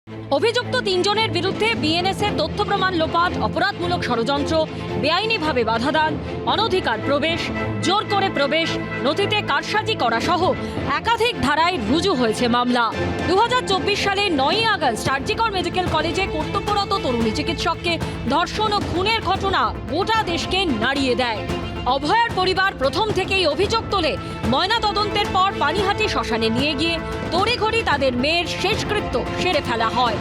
অভিযুক্ত তিনজনের বিরুদ্ধে বিএনএসের তথ্য প্রমাণ লোপাট, অপরাধমূলক ষড়যন্ত্র, বেআইনিভাবে বাধাদান, অনধিকার প্রবেশ, জোর করে প্রবেশ, নথিতে কারসাজি করা সহ একাধিক ধারায় রুজু হয়েছে মামলা। 2024 সালের 9ই আগস্ট আরজিকর মেডিকেল কলেজে কর্তব্যরত তরুণী চিকিৎসককে ধর্ষণ ও খুনের ঘটনা গোটা দেশকে নাড়িয়ে দেয়। অভয়ার পরিবার প্রথম থেকেই অভিযোগ তোলে, ময়নাতদন্তের পর পানিহাটি শ্মশানে নিয়ে গিয়ে তড়িঘড়ি তাদের মেয়ের শেষকৃত্য সেরে ফেলা হয়।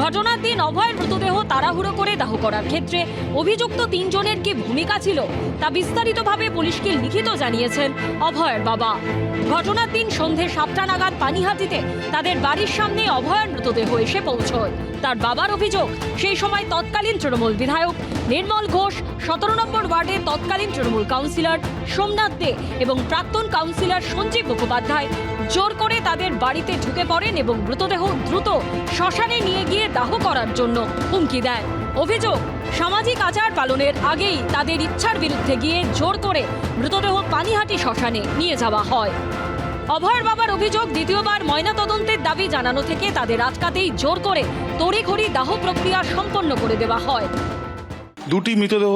ঘটনার দিন অভয়ের মৃতদেহ তাড়াহুড়ো করে দাহ করার ক্ষেত্রে অভিযুক্ত তিনজনের কি ভূমিকা ছিল তা বিস্তারিতভাবে পুলিশকে লিখিত জানিয়েছেন অভয়ের বাবা। ঘটনার দিন সন্ধে 7টা নাগাদ পানিহাটিতে তাদের বাড়ির সামনে অভয়ের মৃতদেহ এসে পৌঁছয়। তার বাবার অভিযোগ, সেই সময় তৎকালীন তৃণমূল বিধায়ক নির্মল ঘোষ, 17 নম্বর ওয়ার্ডের তৎকালীন তৃণমূল কাউন্সিলর সোমনাথ দে এবং প্রাক্তন কাউন্সিলর সঞ্জীব মুখোপাধ্যায় জোর করে তাদের বাড়িতে ঢুকে পড়েন এবং মৃতদেহ দ্রুত শ্মশানে নিয়ে গিয়ে দাহ করার জন্য হুমকি দেয়। অভিযোগ, সামাজিক আচার পালনের আগেই তাদের ইচ্ছার বিরুদ্ধে গিয়ে জোর করে মৃতদেহ পানিহাটি শ্মশানে নিয়ে যাওয়া হয়। অভয়ের বাবার অভিযোগ, দ্বিতীয়বার ময়নাতদন্তের দাবি জানানো থেকে তাদের আটকাতেই জোর করে তড়িঘড়ি দাহ প্রক্রিয়া সম্পন্ন করে দেওয়া হয়। দুটি মৃতদেহ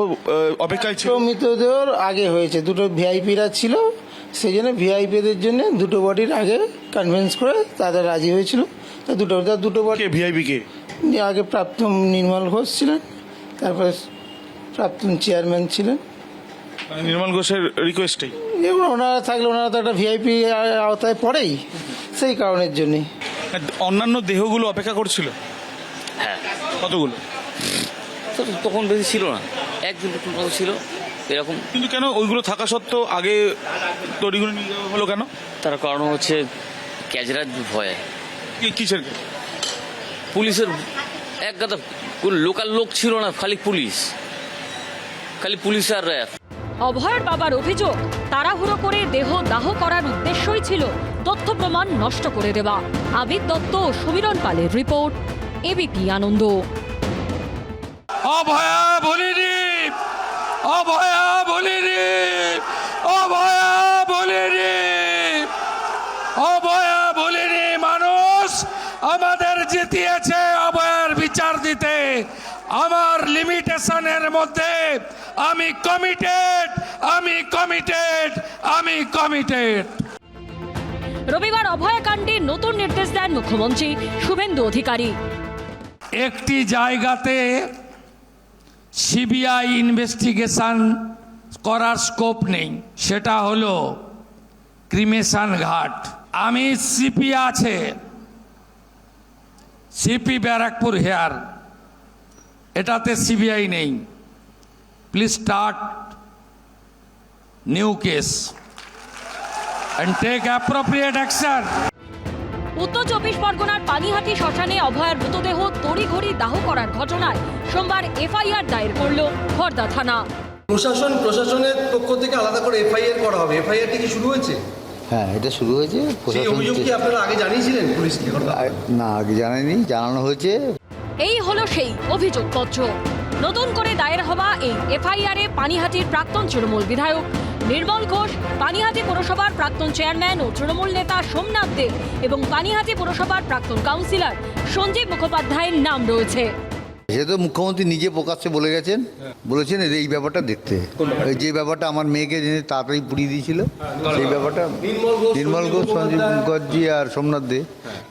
অপেক্ষায় ছিল। মৃতদেহর আগে হয়েছে, দুটো ভিআইপিরা ছিল, সেই জন্য ভিআইপিদের জন্য দুটো বডির আগে কনভিন্স করে তাদের রাজি হয়েছিল। তা দুটো বডি ভিআইপি কে আগে প্রাক্তন নির্মল ঘোষ ছিলেন, তারপরে প্রাক্তন চেয়ারম্যান ছিলেন। নির্মল ঘোষের রিকোয়েস্টেই এবার ওনারা থাকলে ওনারা তো একটা ভিআইপি আওতায় পড়েই, সেই কারণের জন্যই। অন্যান্য দেহগুলো অপেক্ষা করছিল। হ্যাঁ, কতগুলো? তখন বেশি ছিল না, একদিন মতো ছিল এরকম। কিন্তু কেন ওইগুলো থাকা সত্ত্বেও আগে তড়িঘড়ি নিয়ে যাওয়া হলো কেন? তার কারণ হচ্ছে ক্যাজরার ভয়ে। কিসের? পুলিশের এক কথা, কোন লোকাল লোক ছিল না, খালি পুলিশ আর র্যাব। অভয়ের বাবার অভিযোগ, তাড়াহুড়ো করে দেহ দাহ করার উদ্দেশ্যই ছিল তথ্য প্রমাণ নষ্ট করে দেওয়া। আবিদ দত্ত ও সমীরণ পালের রিপোর্ট, এবিপি আনন্দ। অভয়া বলিনি, অভয়া বলিনি, অভয়া বলিনি, অভয়া বলিনি। মানুষ আমাদের জিতিয়েছে অভয়ার বিচার দিতে। আমার লিমিটেশনের মধ্যে আমি কমিটেড। রবিবার অভয়াকাণ্ডে নতুন নির্দেশ দেন মুখ্যমন্ত্রী শুভেন্দু অধিকারী। একটি জায়গাতে সিবিআই ইনভেস্টিগেশন করার স্কোপ নেই, সেটা হলো ক্রিমেশন ঘাট। আমি সিপি আছে, সিপি ব্যারাকপুর হেয়ার, এটাতে সিবিআই নেই। Please start new case and take appropriate action. উত্তর 24 পরগনার পানিহাটি শ্মশানে অভয়ার মৃতদেহ তড়িঘড়ি দাহ করার ঘটনায় সোমবার এফআইআর দায়ের করল খড়দা থানা। প্রশাসনের পক্ষ থেকে আলাদা করে এফআইআর করা হবে। এফআইআরটি কি শুরু হয়েছে? হ্যাঁ, এটা শুরু হয়েছে। সেই অভিযোগ কি আপনারা আগে জানিয়েছিলেন পুলিশকে? না, আগে জানায়নি, জানানো হয়েছে। এই হলো সেই অভিযোগপত্র। নতুন করে দায়ের হওয়া এই এফআইআরে পানিহাটির প্রাক্তন তৃণমূল বিধায়ক নির্মল ঘোষ, পানিহাটি পুরসভার প্রাক্তন চেয়ারম্যান ও তৃণমূল নেতা সোমনাথ দে এবং পানিহাটি পুরসভার প্রাক্তন কাউন্সিলর সঞ্জীব মুখোপাধ্যায়ের নাম রয়েছে। যেহেতু মুখ্যমন্ত্রী নিজে প্রকাশ্যে বলে গেছেন, বলেছেন এই ব্যাপারটা দেখতে, যে ব্যাপারটা আমার মেয়েকে তাড়াতাড়ি পুড়িয়ে দিয়েছিল, সেই ব্যাপারটা নির্মল ঘোষ, সঞ্জীব মুখার্জি আর সোমনাথ দে,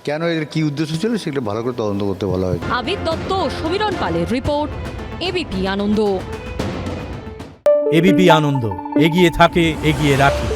কেন এর কি উদ্দেশ্য ছিল সেটা ভালো করে তদন্ত করতে বলা হয়েছে। আবিদ দত্ত ও সমীরণ পালের রিপোর্ট, এবিপি আনন্দ। এবিপি আনন্দ, এগিয়ে থাকে, এগিয়ে রাখে।